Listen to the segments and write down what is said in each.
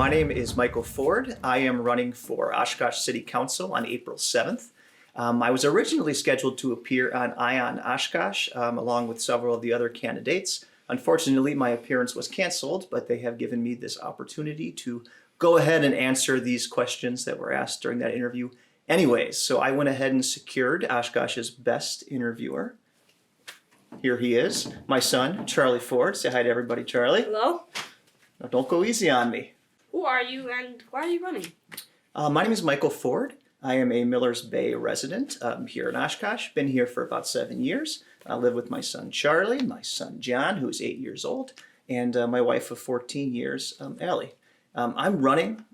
my name is Michael Ford. I am running for Oshkosh City Council on April 7th. I was originally scheduled to appear on Ion Oshkosh along with several of the other candidates. Unfortunately, my appearance was canceled, but they have given me this opportunity to go ahead and answer these questions that were asked during that interview anyways. So I went ahead and secured Oshkosh's best interviewer. Here he is, my son, Charlie Ford. Say hi to everybody, Charlie. Hello. Now, don't go easy on me. Who are you and why are you running? My name is Michael Ford. I am a Millers Bay resident here in Oshkosh. Been here for about 7 years. I live with my son Charlie, my son John, who's 8 years old, and my wife of 14 years, Allie. I'm running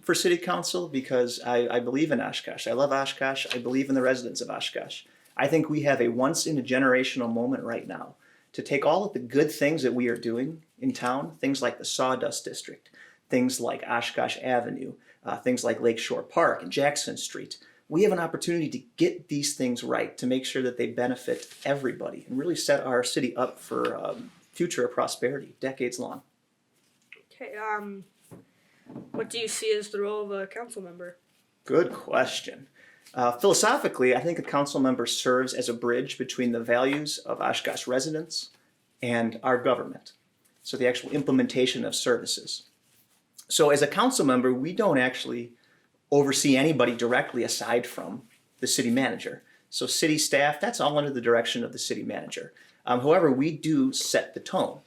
for City Council because I believe in Oshkosh. I love Oshkosh. I believe in the residents of Oshkosh. I think we have a once-in-a-generational moment right now to take all of the good things that we are doing in town, things like the Sawdust District, things like Oshkosh Avenue, things like Lakeshore Park and Jackson Street. We have an opportunity to get these things right, to make sure that they benefit everybody and really set our city up for future prosperity, decades long. Okay, what do you see as the role of a council member? Good question. Philosophically, I think a council member serves as a bridge between the values of Oshkosh residents and our government. So the actual implementation of services. So as a council member, we don't actually oversee anybody directly aside from the city manager. So city staff, that's all under the direction of the city manager. However, we do set the tone.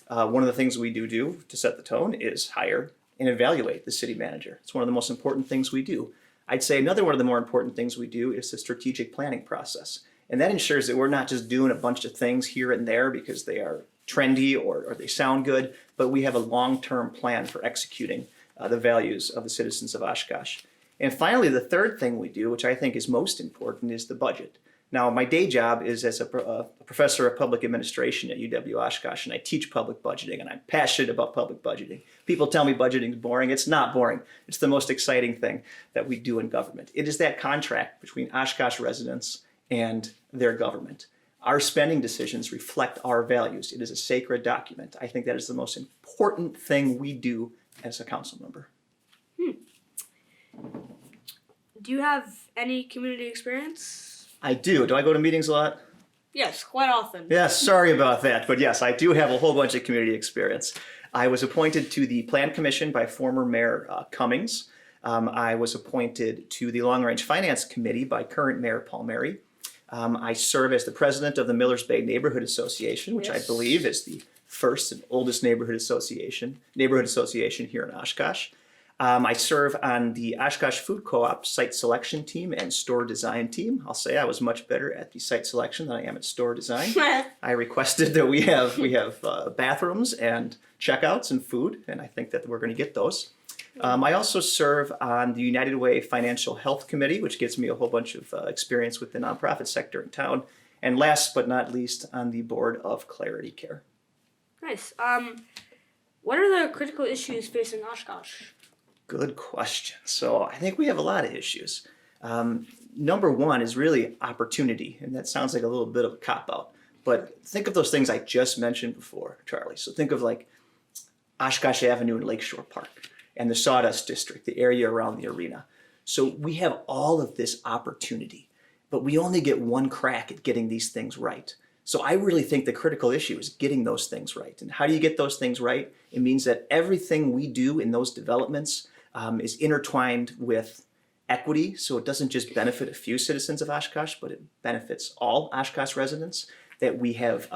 One of the things we do to set the tone is hire and evaluate the city manager. It's one of the most important things we do. I'd say another one of the more important things we do is the strategic planning process. And that ensures that we're not just doing a bunch of things here and there because they are trendy or they sound good, but we have a long-term plan for executing the values of the citizens of Oshkosh. And finally, the third thing we do, which I think is most important, is the budget. Now, my day job is as a professor of public administration at UW Oshkosh, and I teach public budgeting, and I'm passionate about public budgeting. People tell me budgeting is boring. It's not boring. It's the most exciting thing that we do in government. It is that contract between Oshkosh residents and their government. Our spending decisions reflect our values. It is a sacred document. I think that is the most important thing we do as a council member. Do you have any community experience? I do. Do I go to meetings a lot? Yes, quite often. Yes, sorry about that. But yes, I do have a whole bunch of community experience. I was appointed to the Plan Commission by former Mayor Cummings. I was appointed to the Long Range Finance Committee by current Mayor Palmieri. I serve as the president of the Millers Bay Neighborhood Association, which I believe is the first and oldest neighborhood association here in Oshkosh. I serve on the Oshkosh Food Co-op site selection team and store design team. I'll say I was much better at the site selection than I am at store design. I requested that we have bathrooms and checkouts and food, and I think that we're going to get those. I also serve on the United Way Financial Health Committee, which gives me a whole bunch of experience with the nonprofit sector in town. And last but not least, on the board of Clarity Care. Nice. What are the critical issues facing Oshkosh? Good question. So I think we have a lot of issues. Number one is really opportunity, and that sounds like a little bit of a cop-out. But think of those things I just mentioned before, Charlie. So think of like Oshkosh Avenue and Lakeshore Park and the Sawdust District, the area around the arena. So we have all of this opportunity, but we only get one crack at getting these things right. So I really think the critical issue is getting those things right. And how do you get those things right? It means that everything we do in those developments is intertwined with equity, so it doesn't just benefit a few citizens of Oshkosh, but it benefits all Oshkosh residents, that we have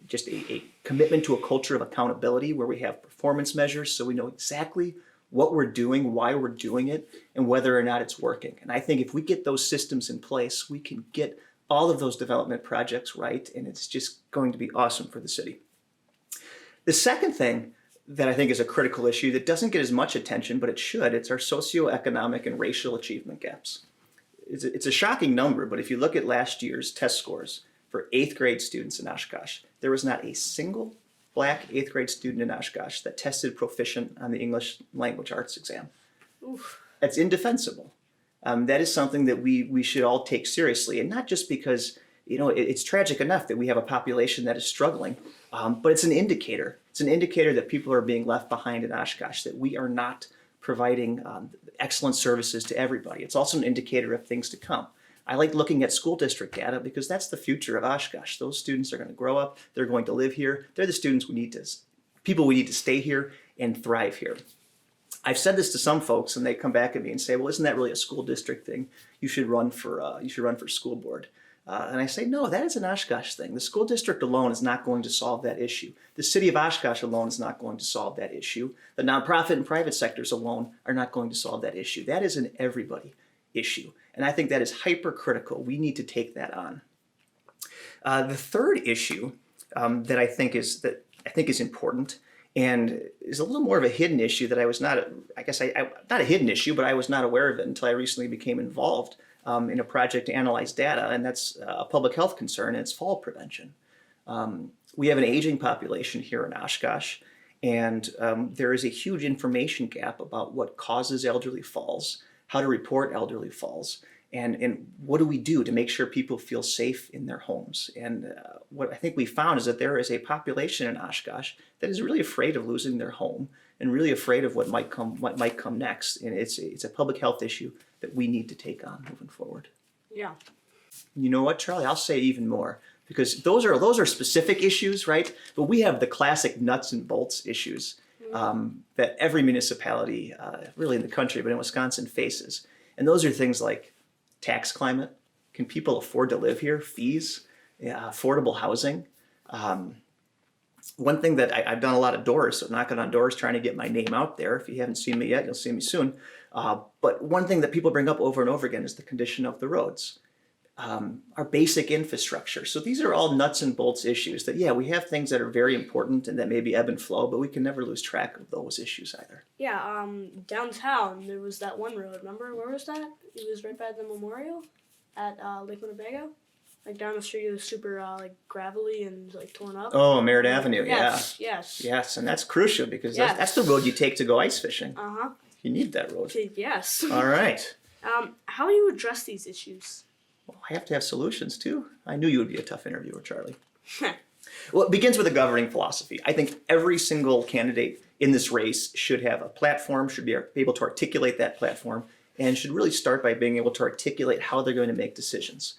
just a commitment to a culture of accountability where we have performance measures so we know exactly what we're doing, why we're doing it, and whether or not it's working. And I think if we get those systems in place, we can get all of those development projects right, and it's just going to be awesome for the city. The second thing that I think is a critical issue that doesn't get as much attention, but it should, it's our socioeconomic and racial achievement gaps. It's a shocking number, but if you look at last year's test scores for 8th grade students in Oshkosh, there was not a single Black 8th grade student in Oshkosh that tested proficient on the English language arts exam. Oof. That's indefensible. That is something that we should all take seriously, and not just because it's tragic enough that we have a population that is struggling, but it's an indicator. It's an indicator that people are being left behind in Oshkosh, that we are not providing excellent services to everybody. It's also an indicator of things to come. I like looking at school district data because that's the future of Oshkosh. Those students are going to grow up. They're going to live here. They're the students we need to stay here and thrive here. I've said this to some folks, and they come back at me and say, "Well, isn't that really a school district thing? You should run for school board." And I say, no, that is an Oshkosh thing. The school district alone is not going to solve that issue. The city of Oshkosh alone is not going to solve that issue. The nonprofit and private sectors alone are not going to solve that issue. That is an everybody issue. And I think that is hypercritical. We need to take that on. The third issue that I think is important and is a little more of a hidden issue that I was not, not a hidden issue, but I was not aware of it until I recently became involved in a project to analyze data, and that's a public health concern, and it's fall prevention. We have an aging population here in Oshkosh, and there is a huge information gap about what causes elderly falls, how to report elderly falls, and what do we do to make sure people feel safe in their homes. And what I think we found is that there is a population in Oshkosh that is really afraid of losing their home and really afraid of what might come next. And it's a public health issue that we need to take on moving forward. Yeah. You know what, Charlie? I'll say even more, because those are specific issues, right? But we have the classic nuts and bolts issues that every municipality, really in the country, but in Wisconsin, faces. And those are things like tax climate. Can people afford to live here? Fees, affordable housing. One thing that I've done a lot of doors, so knocking on doors, trying to get my name out there. If you haven't seen me yet, you'll see me soon. But one thing that people bring up over and over again is the condition of the roads, our basic infrastructure. So these are all nuts and bolts issues that, we have things that are very important and that maybe ebb and flow, but we can never lose track of those issues either. Yeah, downtown, there was that one road, remember? Where was that? It was right by the memorial at Lake Winnebago. Like down the street, it was super gravelly and torn up. Oh, Merritt Avenue, Yes. Yes, and that's crucial because that's the road you take to go ice fishing. Uh-huh. You need that road. Yes. All right. How do you address these issues? Well, I have to have solutions too. I knew you would be a tough interviewer, Charlie. Well, it begins with a governing philosophy. I think every single candidate in this race should have a platform, should be able to articulate that platform, and should really start by being able to articulate how they're going to make decisions.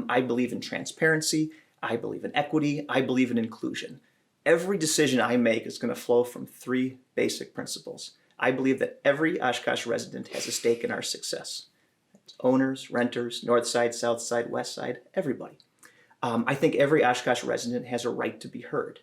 I believe in transparency. I believe in equity. I believe in inclusion. Every decision I make is going to flow from three basic principles. I believe that every Oshkosh resident has a stake in our success. It's owners, renters, north side, south side, west side, everybody. I think every Oshkosh resident has a right to be heard.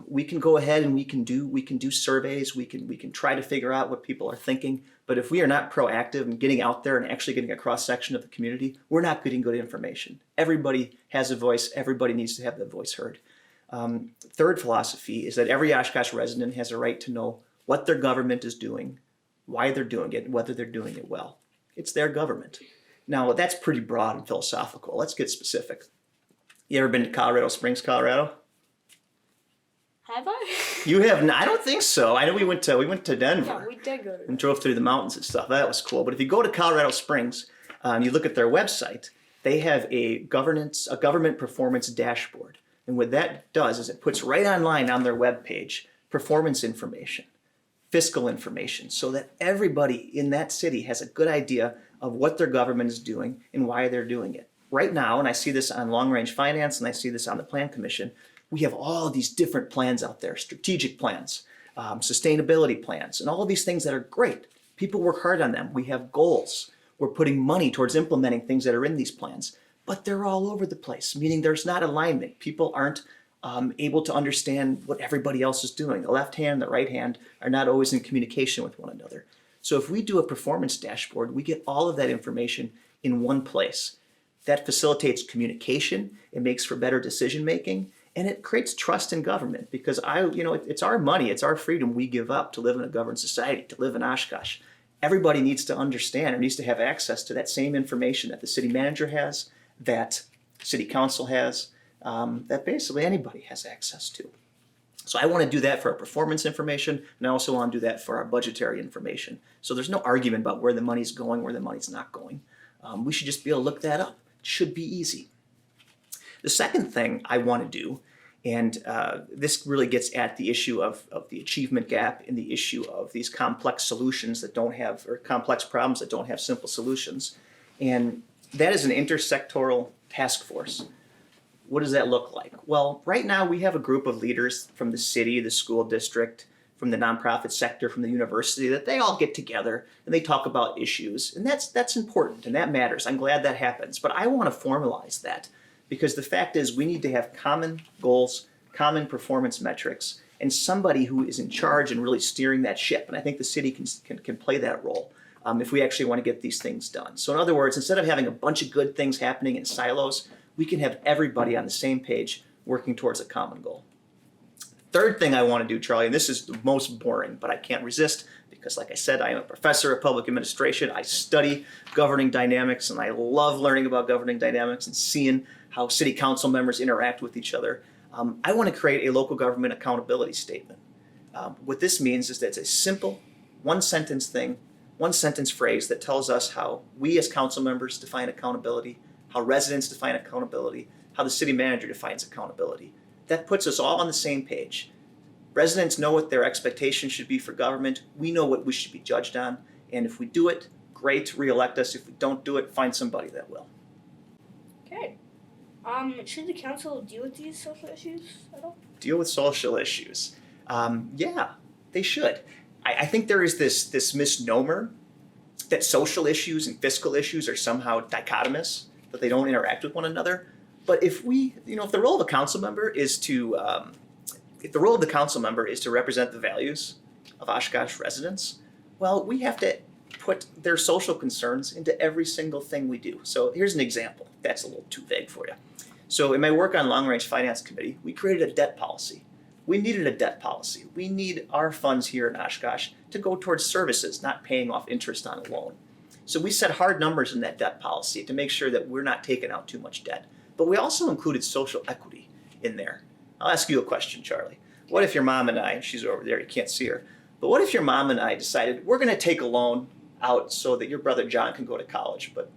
We can go ahead and we can do surveys. We can try to figure out what people are thinking. But if we are not proactive and getting out there and actually getting a cross section of the community, we're not getting good information. Everybody has a voice. Everybody needs to have their voice heard. Third philosophy is that every Oshkosh resident has a right to know what their government is doing, why they're doing it, and whether they're doing it well. It's their government. Now, that's pretty broad and philosophical. Let's get specific. You ever been to Colorado Springs, Colorado? Have I? You have not? I don't think so. I know we went to Denver. Yeah, we did go to and drove through the mountains and stuff. That was cool. But if you go to Colorado Springs, you look at their website, they have a government performance dashboard. And what that does is it puts right online on their webpage performance information, fiscal information, so that everybody in that city has a good idea of what their government is doing and why they're doing it. Right now, and I see this on Long Range Finance and I see this on the Plan Commission, we have all these different plans out there, strategic plans, sustainability plans, and all of these things that are great. People work hard on them. We have goals. We're putting money towards implementing things that are in these plans, but they're all over the place, meaning there's not alignment. People aren't able to understand what everybody else is doing. The left hand and the right hand are not always in communication with one another. So if we do a performance dashboard, we get all of that information in one place. That facilitates communication, it makes for better decision making, and it creates trust in government because it's our money, it's our freedom we give up to live in a governed society, to live in Oshkosh. Everybody needs to understand or needs to have access to that same information that the city manager has, that city council has, that basically anybody has access to. So I want to do that for our performance information, and I also want to do that for our budgetary information. So there's no argument about where the money's going, where the money's not going. We should just be able to look that up. It should be easy. The second thing I want to do, and this really gets at the issue of the achievement gap and the issue of these complex solutions that don't have, or complex problems that don't have simple solutions. And that is an intersectoral task force. What does that look like? Well, right now we have a group of leaders from the city, the school district, from the nonprofit sector, from the university, that they all get together and they talk about issues. And that's important and that matters. I'm glad that happens. But I want to formalize that, because the fact is we need to have common goals, common performance metrics, and somebody who is in charge and really steering that ship. And I think the city can play that role if we actually want to get these things done. So in other words, instead of having a bunch of good things happening in silos, we can have everybody on the same page working towards a common goal. Third thing I want to do, Charlie, and this is the most boring, but I can't resist because, like I said, I am a professor of public administration. I study governing dynamics, and I love learning about governing dynamics and seeing how city council members interact with each other. I want to create a local government accountability statement. What this means is that it's a simple, one-sentence thing, one-sentence phrase that tells us how we as council members define accountability, how residents define accountability, how the city manager defines accountability. That puts us all on the same page. Residents know what their expectations should be for government. We know what we should be judged on. And if we do it, great, re-elect us. If we don't do it, find somebody that will. Okay. Should the council deal with these social issues at all? Deal with social issues. Yeah, they should. I think there is this misnomer that social issues and fiscal issues are somehow dichotomous, that they don't interact with one another. But if the role of a council member is to, represent the values of Oshkosh residents, well, we have to put their social concerns into every single thing we do. So here's an example. That's a little too vague for you. So in my work on Long Range Finance Committee, we created a debt policy. We needed a debt policy. We need our funds here in Oshkosh to go towards services, not paying off interest on a loan. So we set hard numbers in that debt policy to make sure that we're not taking out too much debt. But we also included social equity in there. I'll ask you a question, Charlie. What if your mom and I, she's over there, you can't see her, but what if your mom and I decided we're going to take a loan out so that your brother John can go to college, but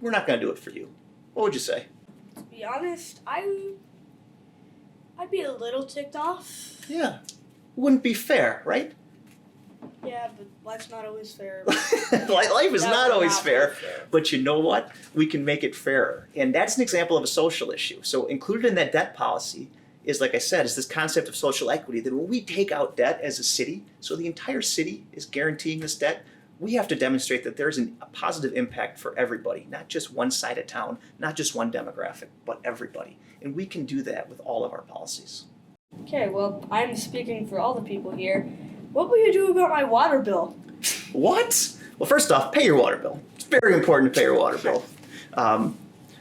we're not going to do it for you? What would you say? To be honest, I'd be a little ticked off. Yeah. Wouldn't be fair, right? Yeah, but life's not always fair. Life is not always fair, but you know what? We can make it fairer. And that's an example of a social issue. So included in that debt policy is, like I said, is this concept of social equity, that when we take out debt as a city, so the entire city is guaranteeing this debt, we have to demonstrate that there's a positive impact for everybody, not just one side of town, not just one demographic, but everybody. And we can do that with all of our policies. Okay, well, I'm speaking for all the people here. What will you do about my water bill? What? Well, first off, pay your water bill. It's very important to pay your water bill.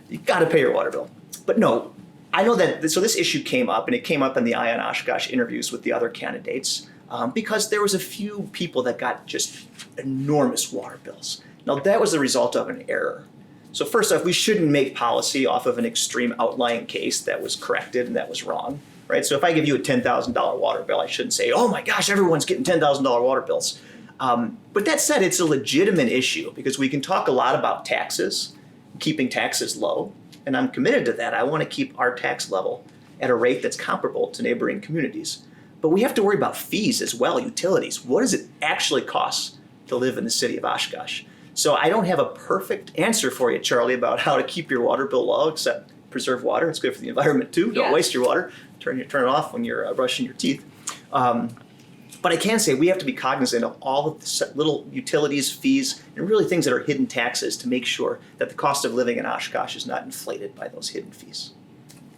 You got to pay your water bill. But no, I know that, so this issue came up, and it came up in the Eye on Oshkosh interviews with the other candidates, because there was a few people that got just enormous water bills. Now, that was the result of an error. So first off, we shouldn't make policy off of an extreme outlying case that was corrected and that was wrong. Right? So if I give you a $10,000 water bill, I shouldn't say, oh my gosh, everyone's getting $10,000 water bills. But that said, it's a legitimate issue because we can talk a lot about taxes, keeping taxes low, and I'm committed to that. I want to keep our tax level at a rate that's comparable to neighboring communities. But we have to worry about fees as well, utilities. What does it actually cost to live in the city of Oshkosh? So I don't have a perfect answer for you, Charlie, about how to keep your water bill low, except preserve water. It's good for the environment too. Don't waste your water. Turn it off when you're brushing your teeth. But I can say we have to be cognizant of all of the little utilities, fees, and really things that are hidden taxes to make sure that the cost of living in Oshkosh is not inflated by those hidden fees.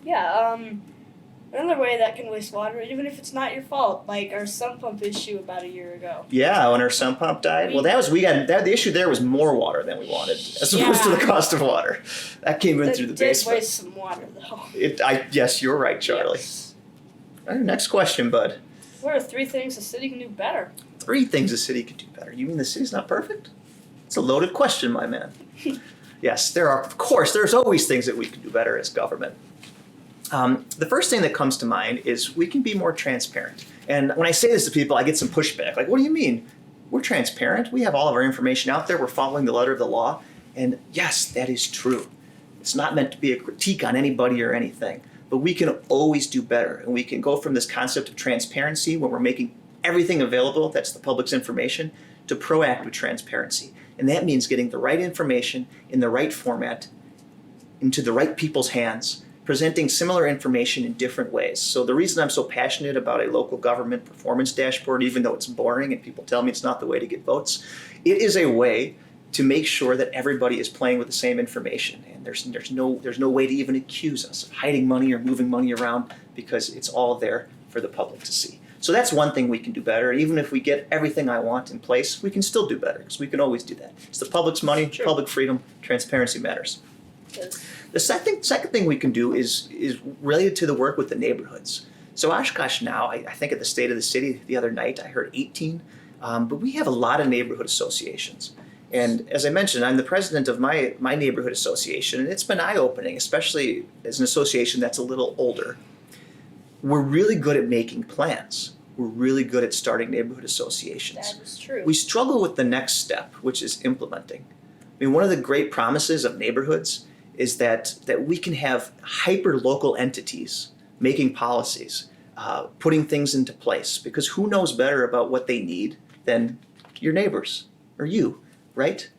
Yeah, another way that can waste water, even if it's not your fault, like our sump pump issue about a year ago. Yeah, when our sump pump died. The issue there was more water than we wanted, as opposed to the cost of water. That came in through the basement. It did waste some water, though. Yes, you're right, Charlie. Yes. All right, next question, bud. What are 3 things the city can do better? 3 things the city can do better. You mean the city's not perfect? It's a loaded question, my man. Yes, there are. Of course, there's always things that we can do better as government. The first thing that comes to mind is we can be more transparent. And when I say this to people, I get some pushback. Like, what do you mean? We're transparent. We have all of our information out there. We're following the letter of the law. And yes, that is true. It's not meant to be a critique on anybody or anything, but we can always do better. And we can go from this concept of transparency when we're making everything available, that's the public's information, to proactive transparency. And that means getting the right information in the right format into the right people's hands, presenting similar information in different ways. So the reason I'm so passionate about a local government performance dashboard, even though it's boring and people tell me it's not the way to get votes, it is a way to make sure that everybody is playing with the same information. And there's no way to even accuse us of hiding money or moving money around, because it's all there for the public to see. So that's one thing we can do better. Even if we get everything I want in place, we can still do better, because we can always do that. It's the public's money, Sure. public freedom, transparency matters. Yes. The second thing we can do is related to the work with the neighborhoods. So Oshkosh now, I think at the State of the City the other night, I heard 18, but we have a lot of neighborhood associations. And as I mentioned, I'm the president of my neighborhood association, and it's been eye-opening, especially as an association that's a little older. We're really good at making plans. We're really good at starting neighborhood associations. That is true. We struggle with the next step, which is implementing. I mean, one of the great promises of neighborhoods is that we can have hyper-local entities making policies, putting things into place, because who knows better about what they need than your neighbors or you, right?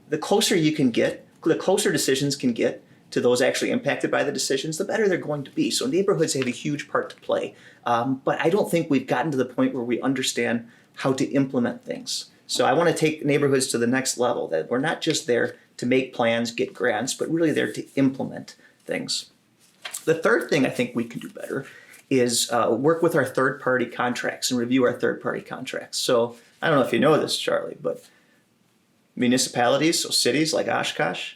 The closer you can get, the closer decisions can get to those actually impacted by the decisions, the better they're going to be. So neighborhoods have a huge part to play, but I don't think we've gotten to the point where we understand how to implement things. So I want to take neighborhoods to the next level, that we're not just there to make plans, get grants, but really there to implement things. The third thing I think we can do better is work with our third-party contracts and review our third-party contracts. So I don't know if you know this, Charlie, but municipalities, so cities like Oshkosh,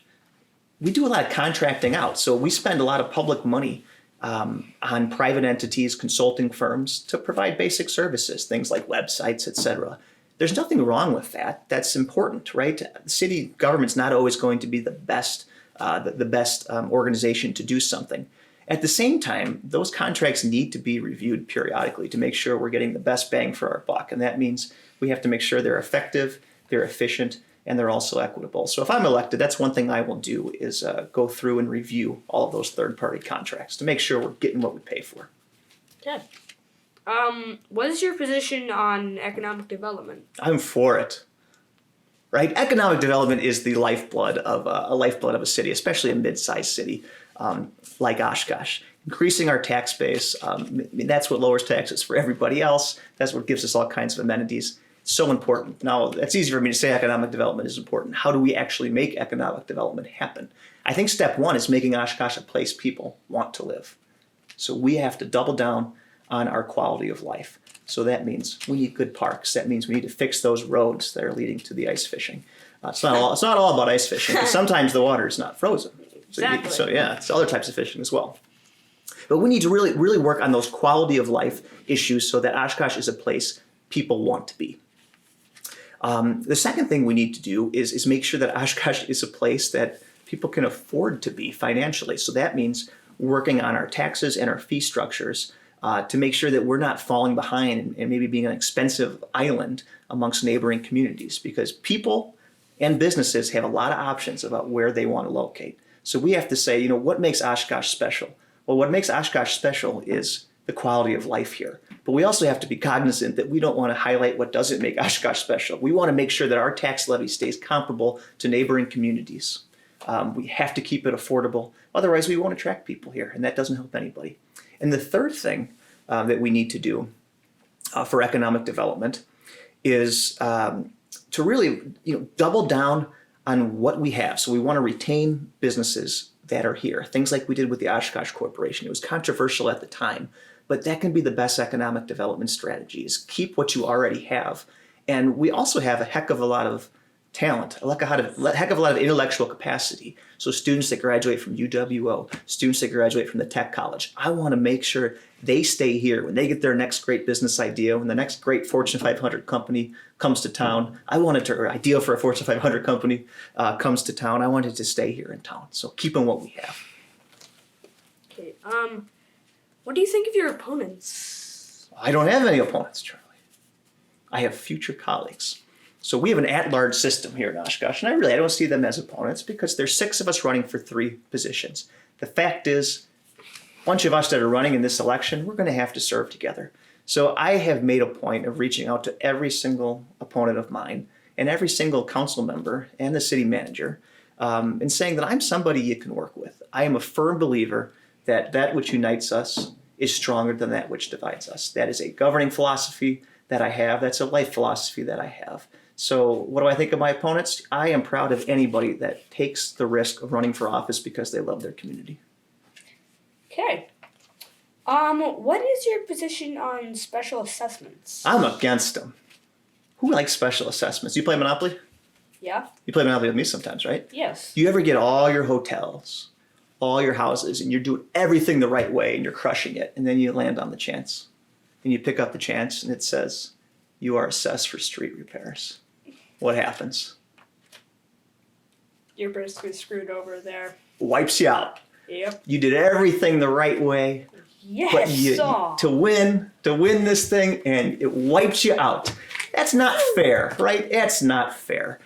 we do a lot of contracting out. So we spend a lot of public money on private entities, consulting firms to provide basic services, things like websites, etc. There's nothing wrong with that. That's important, right? The city government's not always going to be the best organization to do something. At the same time, those contracts need to be reviewed periodically to make sure we're getting the best bang for our buck. And that means we have to make sure they're effective, they're efficient, and they're also equitable. So if I'm elected, that's one thing I will do, is go through and review all of those third-party contracts to make sure we're getting what we pay for. Okay. What is your position on economic development? I'm for it. Right? Economic development is the lifeblood of a city, especially a mid-sized city like Oshkosh. Increasing our tax base, that's what lowers taxes for everybody else. That's what gives us all kinds of amenities. So important. Now, it's easy for me to say economic development is important. How do we actually make economic development happen? I think step one is making Oshkosh a place people want to live. So we have to double down on our quality of life. So that means we need good parks. That means we need to fix those roads that are leading to the ice fishing. It's not all about ice fishing, because sometimes the water is not frozen. Exactly. So yeah, it's other types of fishing as well. But we need to really work on those quality of life issues so that Oshkosh is a place people want to be. The second thing we need to do is make sure that Oshkosh is a place that people can afford to be financially. So that means working on our taxes and our fee structures to make sure that we're not falling behind and maybe being an expensive island amongst neighboring communities, because people and businesses have a lot of options about where they want to locate. So we have to say, what makes Oshkosh special? Well, what makes Oshkosh special is the quality of life here. But we also have to be cognizant that we don't want to highlight what doesn't make Oshkosh special. We want to make sure that our tax levy stays comparable to neighboring communities. We have to keep it affordable. Otherwise, we won't attract people here, and that doesn't help anybody. And the third thing that we need to do for economic development is to really double down on what we have. So we want to retain businesses that are here. Things like we did with the Oshkosh Corporation. It was controversial at the time, but that can be the best economic development strategies. Keep what you already have. And we also have a heck of a lot of talent, a heck of a lot of intellectual capacity. So students that graduate from UWO, students that graduate from the tech college, I want to make sure they stay here when they get their next great business idea, when the next great Fortune 500 company comes to town. Or idea for a Fortune 500 company comes to town. I want it to stay here in town. So keeping what we have. Okay. What do you think of your opponents? I don't have any opponents, Charlie. I have future colleagues. So we have an at-large system here in Oshkosh, and I don't see them as opponents because there's 6 of us running for 3 positions. The fact is, a bunch of us that are running in this election, we're going to have to serve together. So I have made a point of reaching out to every single opponent of mine and every single council member and the city manager and saying that I'm somebody you can work with. I am a firm believer that that which unites us is stronger than that which divides us. That is a governing philosophy that I have. That's a life philosophy that I have. So what do I think of my opponents? I am proud of anybody that takes the risk of running for office because they love their community. Okay. What is your position on special assessments? I'm against them. Who likes special assessments? You play Monopoly? Yeah. You play Monopoly with me sometimes, right? Yes. You ever get all your hotels, all your houses, and you're doing everything the right way and you're crushing it, and then you land on the chance. And you pick up the chance and it says, you are assessed for street repairs. What happens? You're basically screwed over there. Wipes you out. Yep. You did everything the right way, Yes. but to win this thing, and it wipes you out. That's not fair, right? That's not fair.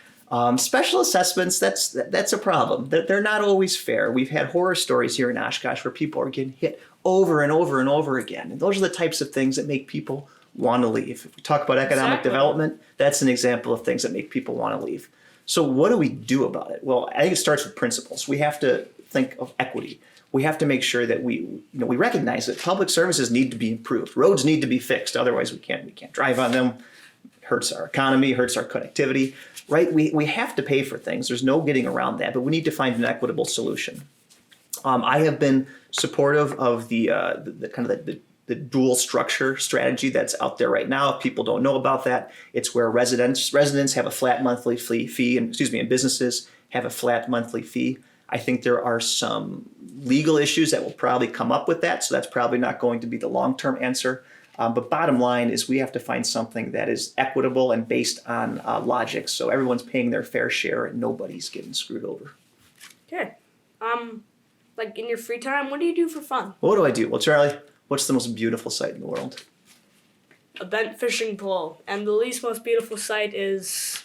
Special assessments, that's a problem. They're not always fair. We've had horror stories here in Oshkosh where people are getting hit over and over and over again. And those are the types of things that make people want to leave. If we talk about economic development, that's an example of things that make people want to leave. So what do we do about it? Well, I think it starts with principles. We have to think of equity. We have to make sure that we recognize that public services need to be improved. Roads need to be fixed. Otherwise, we can't drive on them. It hurts our economy, hurts our connectivity, right? We have to pay for things. There's no getting around that, but we need to find an equitable solution. I have been supportive of the dual structure strategy that's out there right now. If people don't know about that, it's where residents have a flat monthly fee, and businesses have a flat monthly fee. I think there are some legal issues that will probably come up with that, so that's probably not going to be the long-term answer. But bottom line is we have to find something that is equitable and based on logic, so everyone's paying their fair share and nobody's getting screwed over. Okay. Like in your free time, what do you do for fun? What do I do? Well, Charlie, what's the most beautiful sight in the world? A bent fishing pole. And the least most beautiful sight is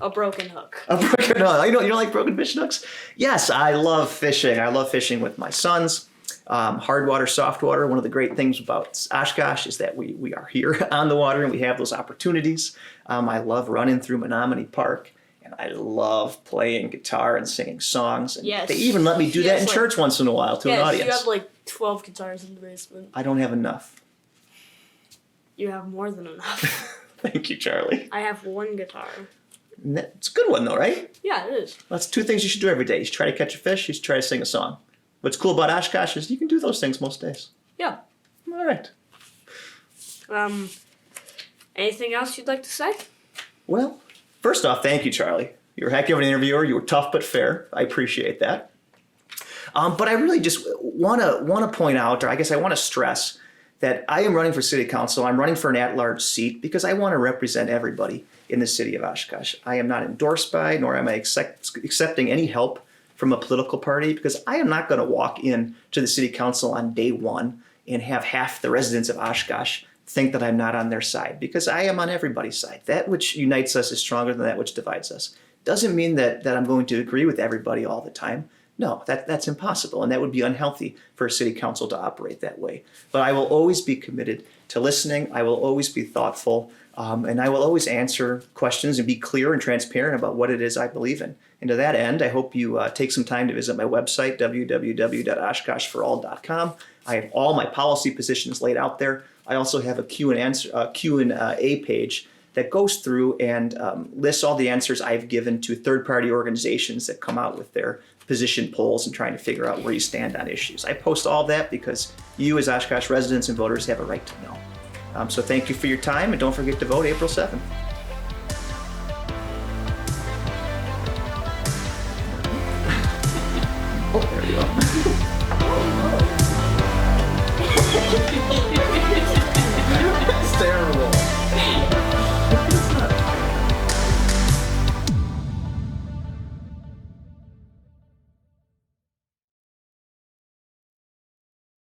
a broken hook. A broken hook. You don't like broken fishing hooks? Yes, I love fishing. I love fishing with my sons. Hard water, soft water. One of the great things about Oshkosh is that we are here on the water and we have those opportunities. I love running through Menominee Park. And I love playing guitar and singing songs. And yes. They even let me do that in church once in a while to an audience. You have like 12 guitars in the basement. I don't have enough. You have more than enough. Thank you, Charlie. I have 1 guitar. It's a good one though, right? Yeah, it is. That's 2 things you should do every day. You should try to catch a fish, you should try to sing a song. What's cool about Oshkosh is you can do those things most days. Yeah. All right. Anything else you'd like to say? Well, first off, thank you, Charlie. You're a heck of an interviewer. You were tough but fair. I appreciate that. But I really just want to point out, or I guess I want to stress, that I am running for city council. I'm running for an at-large seat because I want to represent everybody in the city of Oshkosh. I am not endorsed by, nor am I accepting any help from a political party, because I am not going to walk in to the city council on day one and have half the residents of Oshkosh think that I'm not on their side, because I am on everybody's side. That which unites us is stronger than that which divides us. Doesn't mean that I'm going to agree with everybody all the time. No, that's impossible, and that would be unhealthy for a city council to operate that way. But I will always be committed to listening. I will always be thoughtful, and I will always answer questions and be clear and transparent about what it is I believe in. And to that end, I hope you take some time to visit my website, www.oshkoshforall.com. I have all my policy positions laid out there. I also have a Q&A page that goes through and lists all the answers I've given to third-party organizations that come out with their position polls and trying to figure out where you stand on issues. I post all that because you as Oshkosh residents and voters have a right to know. So thank you for your time, and don't forget to vote April 7th. Oh, there you go.